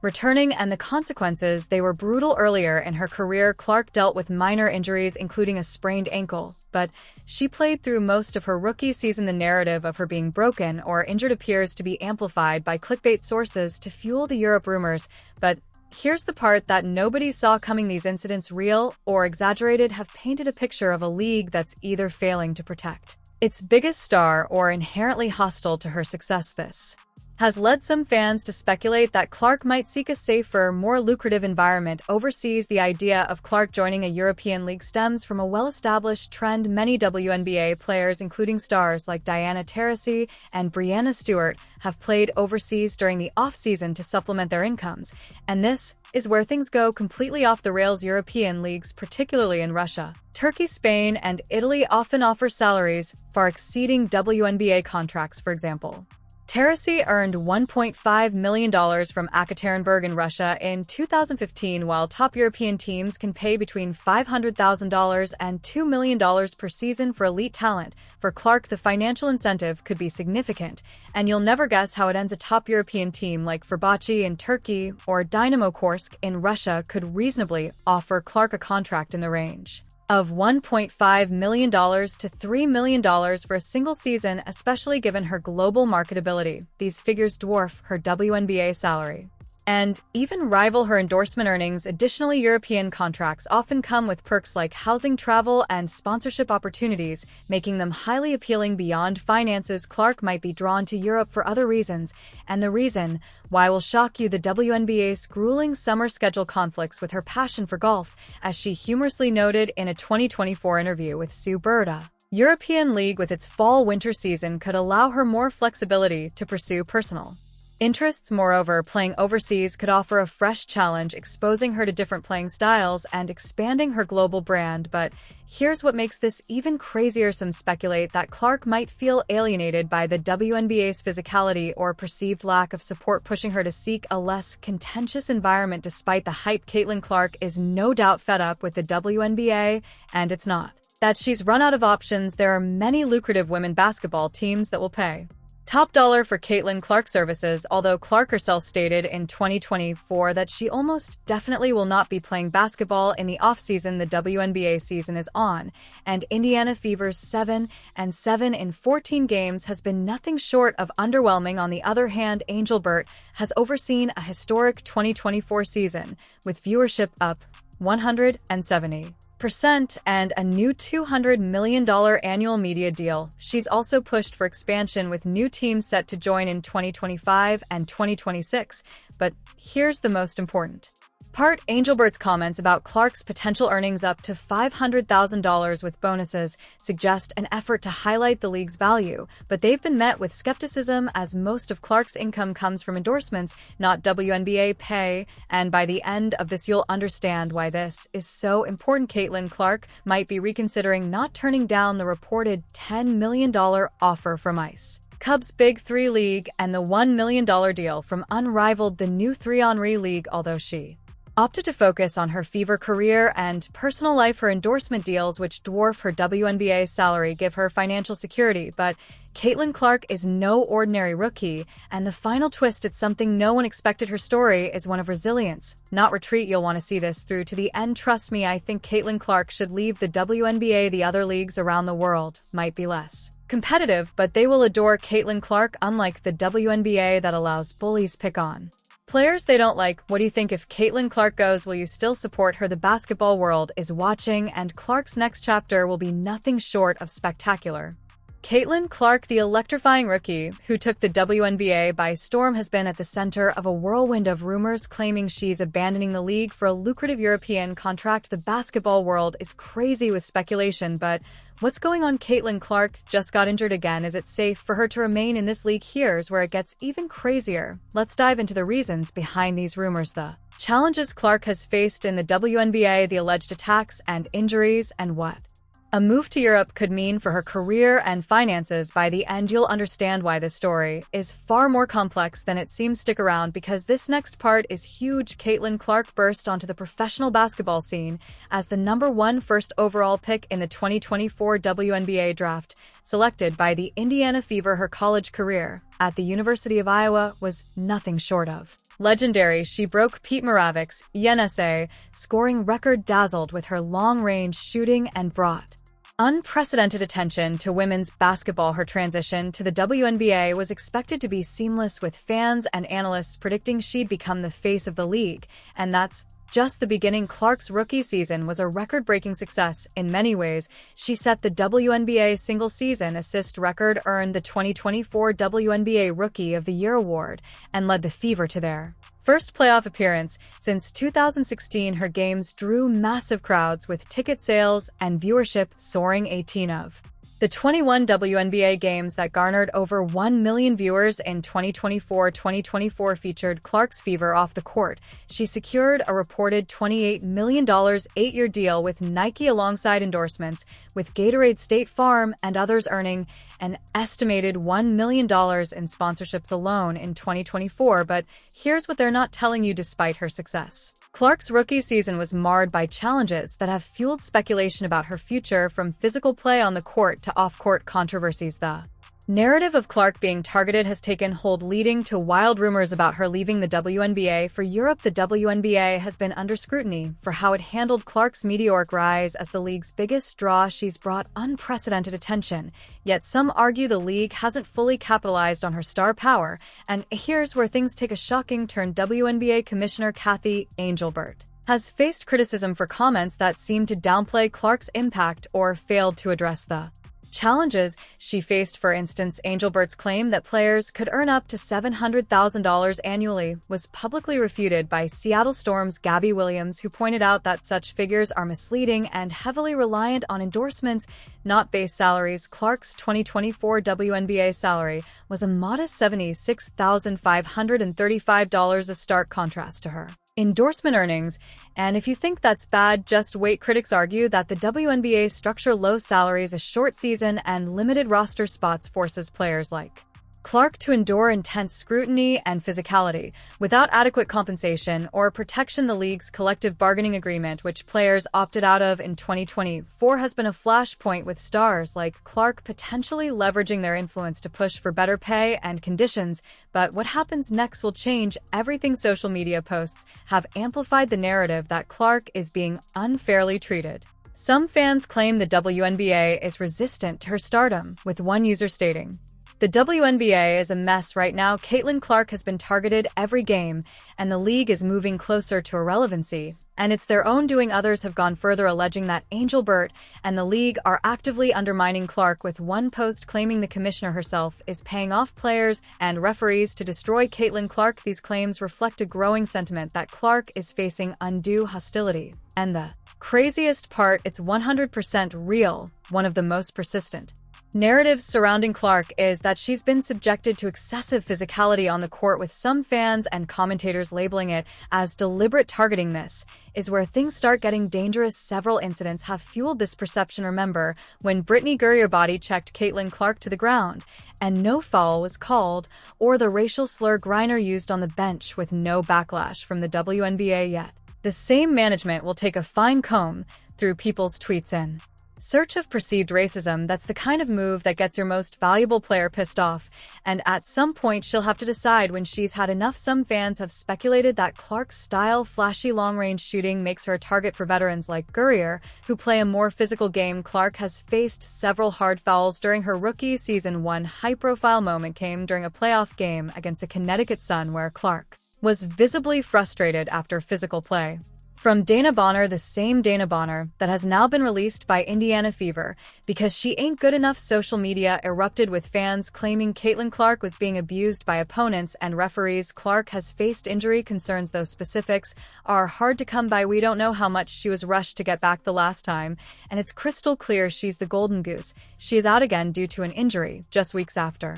Returning and the consequences, they were brutal earlier in her career. Clark dealt with minor injuries, including a sprained ankle, but she played through most of her rookie season. The narrative of her being broken or injured appears to be amplified by clickbait sources to fuel the Europe rumors, but here's the part that nobody saw coming. These incidents, real or exaggerated, have painted a picture of a league that's either failing to protect its biggest star or inherently hostile to her success. This has led some fans to speculate that Clark might seek a safer, more lucrative environment overseas. The idea of Clark joining a European league stems from a well-established trend. Many WNBA players, including stars like Diana Taurasi and Breanna Stewart, have played overseas during the off-season to supplement their incomes, and this is where things go completely off the rails. European leagues, particularly in Russia, Turkey, Spain, and Italy, often offer salaries far exceeding WNBA contracts. For example, Taurasi earned $1.5 million from Ekaterinburg in Russia in 2015, while top European teams can pay between $500,000 and $2 million per season for elite talent. For Clark, the financial incentive could be significant, and you'll never guess how it ends. A top European team like Fenerbahce in Turkey or Dynamo Kursk in Russia could reasonably offer Clark a contract in the range of $1.5 million to $3 million for a single season, especially given her global marketability. These figures dwarf her WNBA salary and even rival her endorsement earnings. Additionally, European contracts often come with perks like housing, travel, and sponsorship opportunities, making them highly appealing. Beyond finances, Clark might be drawn to Europe for other reasons, and the reason why will shock you. The WNBA's grueling summer schedule conflicts with her passion for golf, as she humorously noted in a 2024 interview with Sue Birda. European League, with its fall-winter season, could allow her more flexibility to pursue personal interests. Moreover, playing overseas could offer a fresh challenge, exposing her to different playing styles and expanding her global brand. But here's what makes this even crazier. Some speculate that Clark might feel alienated by the WNBA's physicality or perceived lack of support, pushing her to seek a less contentious environment. Despite the hype, Caitlin Clark is no doubt fed up with the WNBA, and it's not that she's run out of options. There are many lucrative women basketball teams that will pay top dollar for Caitlin Clark services, although Clark herself stated in 2024 that she almost definitely will not be playing basketball in the offseason. The WNBA season is on, and Indiana Fever's 7-7 in 14 games has been nothing short of underwhelming. On the other hand, Angelbert has overseen a historic 2024 season, with viewership up 170% and a new $200 million annual media deal. She's also pushed for expansion, with new teams set to join in 2025 and 2026. But here's the most important part. Angelbert's comments about Clark's potential earnings up to $500,000 with bonuses suggest an effort to highlight the league's value, but they've been met with skepticism, as most of Clark's income comes from endorsements, not WNBA pay, and by the end of this you'll understand why this is so important. Caitlin Clark might be reconsidering not turning down the reported $10 million offer from Ice Cubs' Big Three League and the $1 million deal from Unrivaled, the new 3-on-3 league, although she opted to focus on her Fever career and personal life. Her endorsement deals, which dwarf her WNBA salary, give her financial security. But Caitlin Clark is no ordinary rookie, and the final twist, it's something no one expected. Her story is one of resilience, not retreat. You'll want to see this through to the end. Trust me, I think Caitlin Clark should leave the WNBA. The other leagues around the world might be less competitive, but they will adore Caitlin Clark, unlike the WNBA that allows bullies pick on players they don't like. What do you think? If Caitlin Clark goes, will you still support her? The basketball world is watching, and Clark's next chapter will be nothing short of spectacular. Caitlin Clark, the electrifying rookie who took the WNBA by storm, has been at the center of a whirlwind of rumors claiming she's abandoning the league for a lucrative European contract. The basketball world is crazy with speculation, but what's going on? Caitlin Clark just got injured again. Is it safe for her to remain in this league? Here's where it gets even crazier. Let's dive into the reasons behind these rumors, the challenges Clark has faced in the WNBA, the alleged attacks and injuries, and what a move to Europe could mean for her career and finances. By the end, you'll understand why this story is far more complex than it seems. Stick around, because this next part is huge. Caitlin Clark burst onto the professional basketball scene as the #1 first overall pick in the 2024 WNBA draft, selected by the Indiana Fever. Her college career at the University of Iowa was nothing short of Legendary, she broke Pete Maravich's ENSA, scoring record dazzled with her long-range shooting and brought unprecedented attention to women's basketball. Her transition to the WNBA was expected to be seamless, with fans and analysts predicting she'd become the face of the league, and that's just the beginning. Clark's rookie season was a record-breaking success. In many ways, she set the WNBA single-season assist record, earned the 2024 WNBA Rookie of the Year award, and led the Fever to their first playoff appearance since 2016. Her games drew massive crowds, with ticket sales and viewership soaring. 18 of the 21 WNBA games that garnered over 1 million viewers in 2024 featured Clark's Fever off the court. She secured a reported $28 million 8-year deal with Nike, alongside endorsements with Gatorade, State Farm, and others, earning an estimated $1 million in sponsorships alone in 2024. But here's what they're not telling you. Despite her success, Clark's rookie season was marred by challenges that have fueled speculation about her future, from physical play on the court to off-court controversies. The narrative of Clark being targeted has taken hold, leading to wild rumors about her leaving the WNBA for Europe. The WNBA has been under scrutiny for how it handled Clark's meteoric rise as the league's biggest draw. She's brought unprecedented attention, yet some argue the league hasn't fully capitalized on her star power. And here's where things take a shocking turn. WNBA Commissioner Kathy Angelbert has faced criticism for comments that seem to downplay Clark's impact or failed to address the challenges she faced. For instance, Angelbert's claim that players could earn up to $700,000 annually was publicly refuted by Seattle Storm's Gabby Williams, who pointed out that such figures are misleading and heavily reliant on endorsements, not base salaries. Clark's 2024 WNBA salary was a modest $76,535, a stark contrast to her endorsement earnings. And if you think that's bad, just wait. Critics argue that the WNBA's structure, low salaries, a short season, and limited roster spots forces players like Clark to endure intense scrutiny and physicality without adequate compensation or protection. The league's collective bargaining agreement, which players opted out of in 2024, has been a flashpoint, with stars like Clark potentially leveraging their influence to push for better pay and conditions. But what happens next will change everything. Social media posts have amplified the narrative that Clark is being unfairly treated. Some fans claim the WNBA is resistant to her stardom, with one user stating, "The WNBA is a mess right now. Caitlin Clark has been targeted every game, and the league is moving closer to irrelevancy, and it's their own doing." Others have gone further, alleging that Angelbert and the league are actively undermining Clark, with one post claiming the commissioner herself is paying off players and referees to destroy Caitlin Clark. These claims reflect a growing sentiment that Clark is facing undue hostility. And the craziest part, it's 100% real. One of the most persistent narratives surrounding Clark is that she's been subjected to excessive physicality on the court, with some fans and commentators labeling it as deliberate targeting. This is where things start getting dangerous. Several incidents have fueled this perception. Remember when Brittany Gurrier body checked Caitlin Clark to the ground and no foul was called, or the racial slur Griner used on the bench with no backlash from the WNBA yet? The same management will take a fine comb through people's tweets in search of perceived racism. That's the kind of move that gets your most valuable player pissed off, and at some point she'll have to decide when she's had enough. Some fans have speculated that Clark's style, flashy long-range shooting, makes her a target for veterans like Gurrier, who play a more physical game. Clark has faced several hard fouls during her rookie season. One high-profile moment came during a playoff game against the Connecticut Sun, where Clark was visibly frustrated after physical play from Dana Bonner, the same Dana Bonner that has now been released by Indiana Fever because she ain't good enough. Social media erupted, with fans claiming Caitlin Clark was being abused by opponents and referees. Clark has faced injury concerns, though specifics are hard to come by. We don't know how much she was rushed to get back the last time, and it's crystal clear she's the golden goose. She is out again due to an injury just weeks after